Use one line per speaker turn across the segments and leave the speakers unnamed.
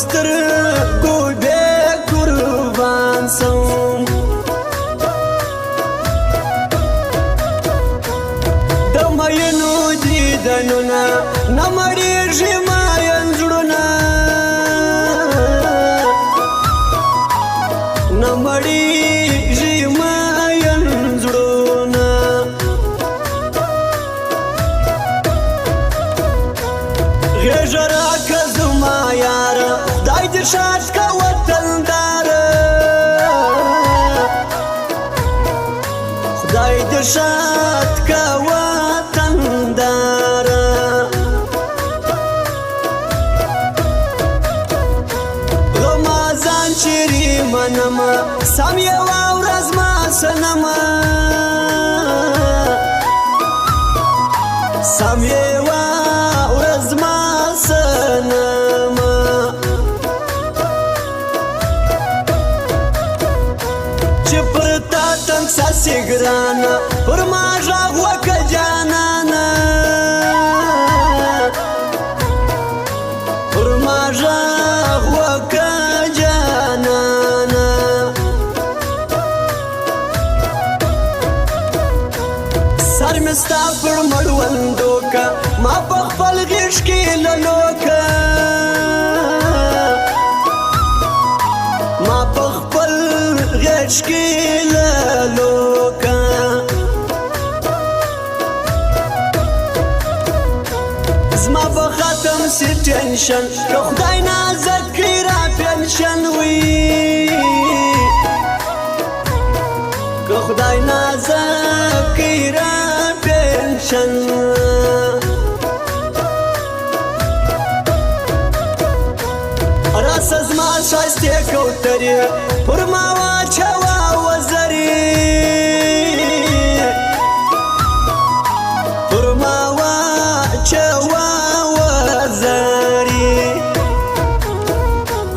سترګو بې قربان سم د مینو دیدنونه نه مړېږي ماین زړونه نه مړېږي ماین زړونه غېږه راکړه زما یاره خدای دې ښاد که وطنداره خدای دې ښاد که وطنداره غمازان چیرې منمه سم یوه ورځ ما سنمه سم یوه ورځ ما سنمه چې پر تا تنګ ساسې ګرانه پر ما غږ وکړه جانانه پر ما غږ وکړه جانانه سر مې ستا پر مړوندو که ما په خپل غېږ کې للوکه ما په خپل غېږ کې للوکه زما به ختم سي ټینشن که خدای نازک کړي را پنشن وي که خدای نازک کړي را پنشن راسه زما ښایستې کوترې پر ما واچوه وزرې پر ما واچوه وزرې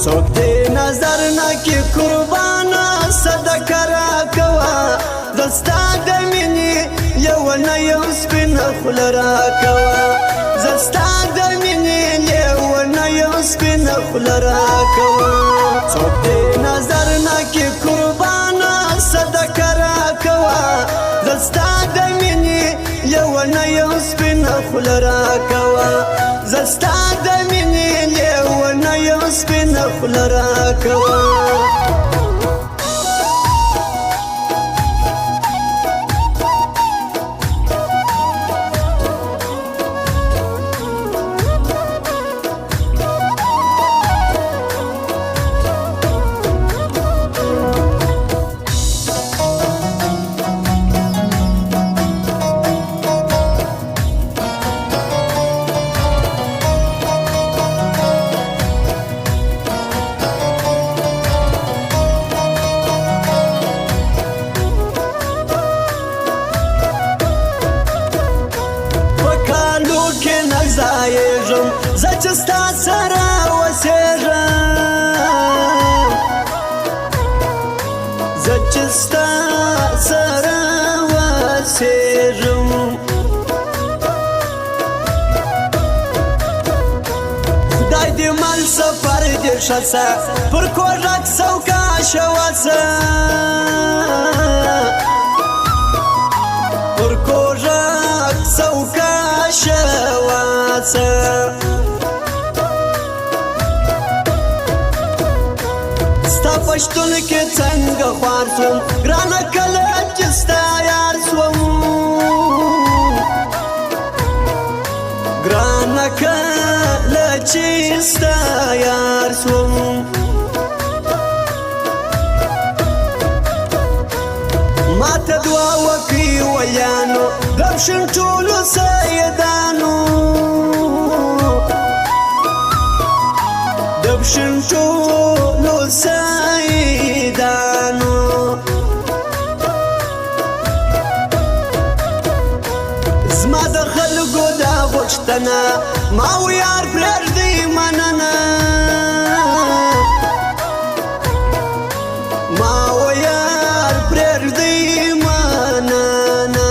څوک دې نظر نه کړي قربانه صدقه راکوه زه ستا د مینې یوه نه یو سپینه خوله راکوه زه ستا د مینې یوه نه یو سپینه خوله راکوه څوک دې نظر نه کړي قربانه صدقه راکوه زه ستا د مینې یوه نه یو سپینه خوله راکوه زه ستا د مینې یوه نه یو سپینه خوله راکوه زایږم زه چې ستا سره اوسېږم زه چې ستا سره اوسېږم خدای دې مل سفر دې ښه شه پر کوږک سوکاشه وسه پر کوږک سوکاشه ستا پښتون کې څنګه خوار سوم ګرانه کله چې ستا یار سوم ګرانه کله چې ستا یار سوم ماته دعا وکړي ویانو درشن ټولو سیدانو درشن ټولو سیدانو زما د خلکو دا غوښتنه ما و یار پرېږدئ مننه ما و یار پرېږدئ مننه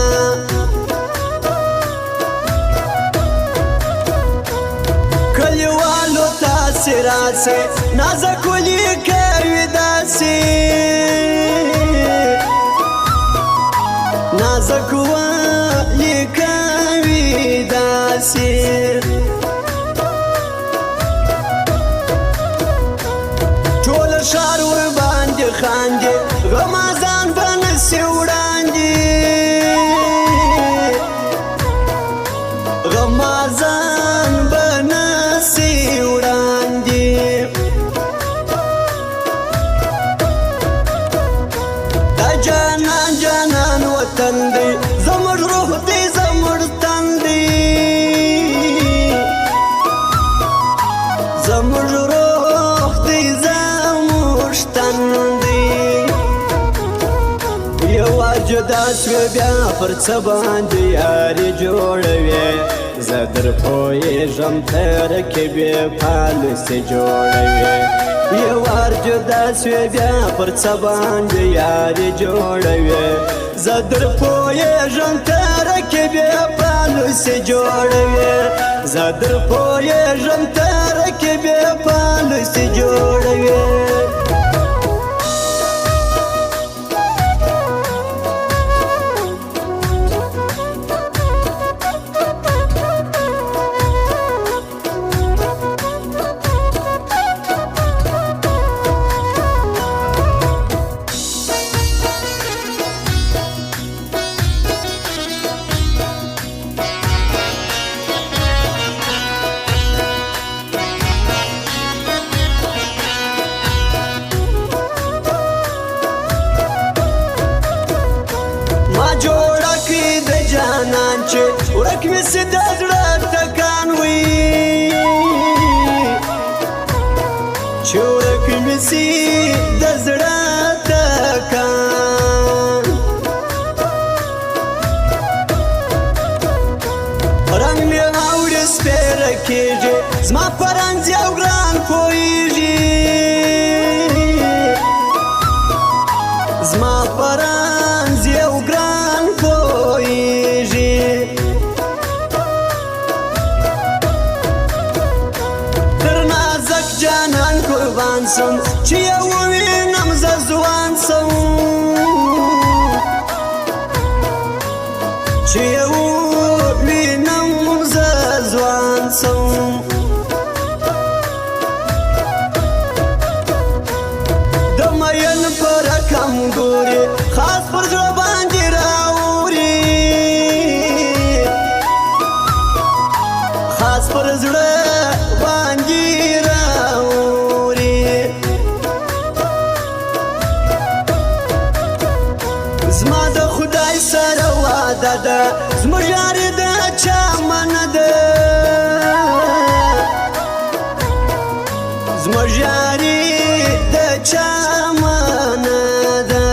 راسي راسي نازك وليك وداسي نازك وليك وداسي طول شهر ورباندي خاندي رمضان بنسي وراندي رمضان بنسي وراندي دا جانان جانان وطن دی زمر روح دی زمر تن دی زمر روح دی زمر تن دی یو جدا سوی بیا پر څه باندې یاري جوړوي زه در پوهېږم ته رقیبې پالوسې جوړوي یو وار جدا سوی بیا پر څه باندې یاري جوړوي زه در پوهېږم ته رقیبې پالوسې جوړوي زه در پوهېږم ته رقیبې پالوسې جوړوي جوړه کړې د جانان چې ورک مې سي د زړه ټکان وي چې ورک مې سي د زړه ټکان رنګ مې اوړي سپېره کېږي زما په رنځ یو ګران پوهېږي زما په رنځ یو ګران پوهېږي تر نازک جانان قربان سم چې یو ووینم زه ځوان سم چې یو ووینم زه ځوان سم د مین په رقم ګوري خاص پر زړه باندې راوري خاص پر زړه باندې راوري زما د خدای سره واده ده زموږ یاري د چا منه ده زموږ یاري د چا منه ده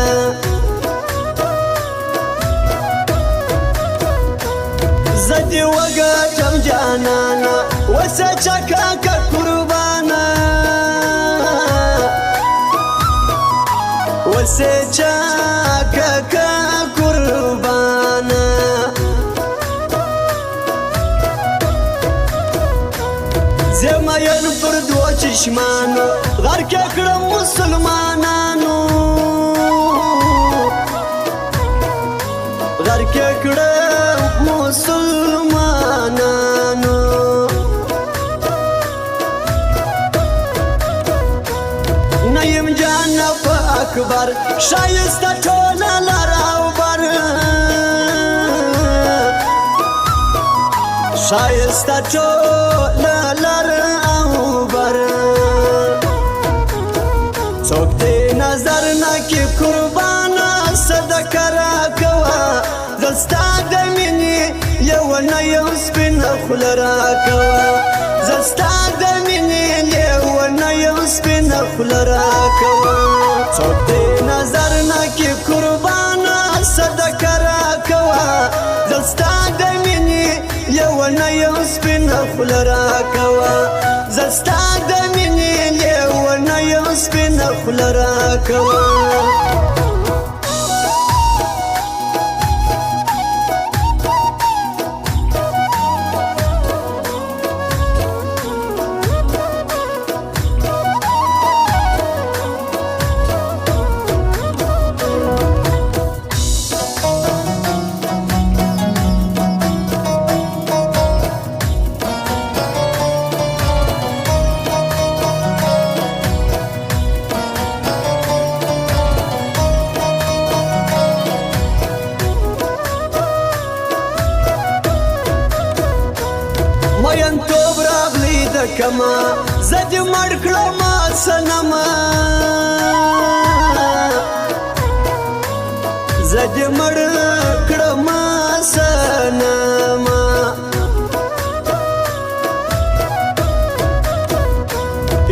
زه دې وګټم جانانه وسه چکه که قربانه وسه چکه که قربانه زه مین پر دوه چشمانو غرق کړم مسلمانانو غرق کړم مسلمانانو نیم جان په اکبر شایسته ټوله لر او بر شایسته ټوله لر او بر څوک دې نظر نه کې قربانه صدقه راکوه زه ستا د مینې یو نه یو سپینه خوله راکوه زه ستا د مینې یو نه یو سپینه خوله راکوه څوک دې نظر نه کې قربانه صدقه راکوه زه ستا د مینې یو نه یو سپینه خوله راکوه زه ستا د مینې یو نه یو سپینه خوله راکوه یما زه دې مړ کړمه صنمه زه دې مړ کړمه صنمه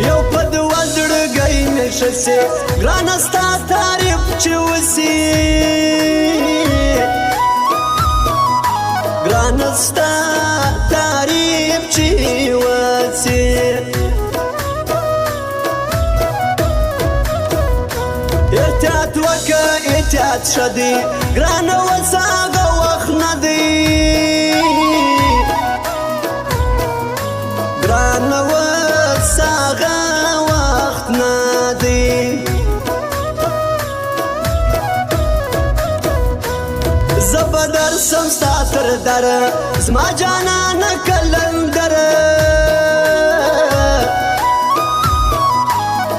یو په دوه زړګی مې ښه سي ګرانه ستا تعریف چې وسي ګرانه ستا تعریف چې وسي احتیاط وکه احتیاط ښه دی ګرانه اوس هغه وخت نه دی ګرانه اوس هغه وخت نه دی زه به درسم ستا تر دره زما جانانه کلندره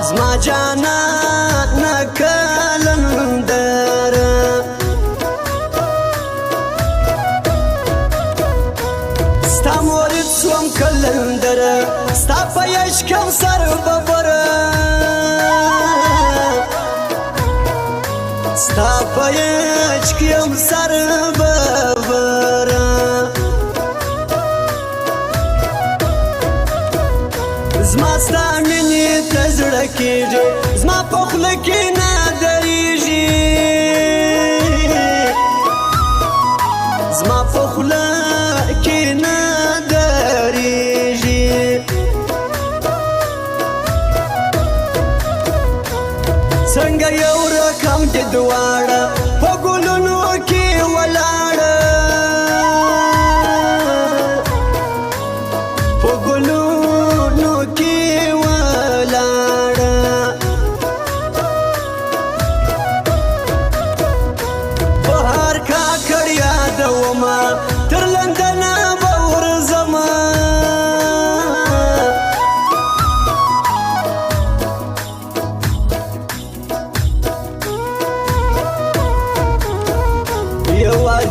زما جانانه کلندره ستا مورد سوم کلندره ستا په یشکم سر ببره ستا په یشکم سر ببره زما ستا مینې ته زړه کېږي زما په خوله کې نه درېږي زما په خوله کې نه درېږي څنګه یو رقم دې دواړه په ګلونو کې ولاړه په ګلونو کې ولاړه په هر کاکړ یادومه تر لندنه به ورځمه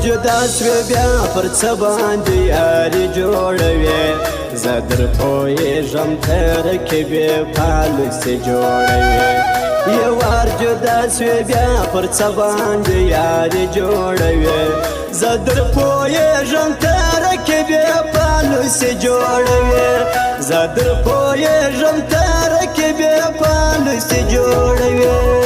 جدا سوی بیا پر څه باندې یاري جوړوي زه در پوهېږم ته رقیبې پالیسي جوړوي یو وار جدا سوی بیا پر څه باندې یاري جوړوي زه در پوهېږم ته رقیبې پالیسي جوړوي زه در پوهېږم ته رقیبې پالیسي جوړوي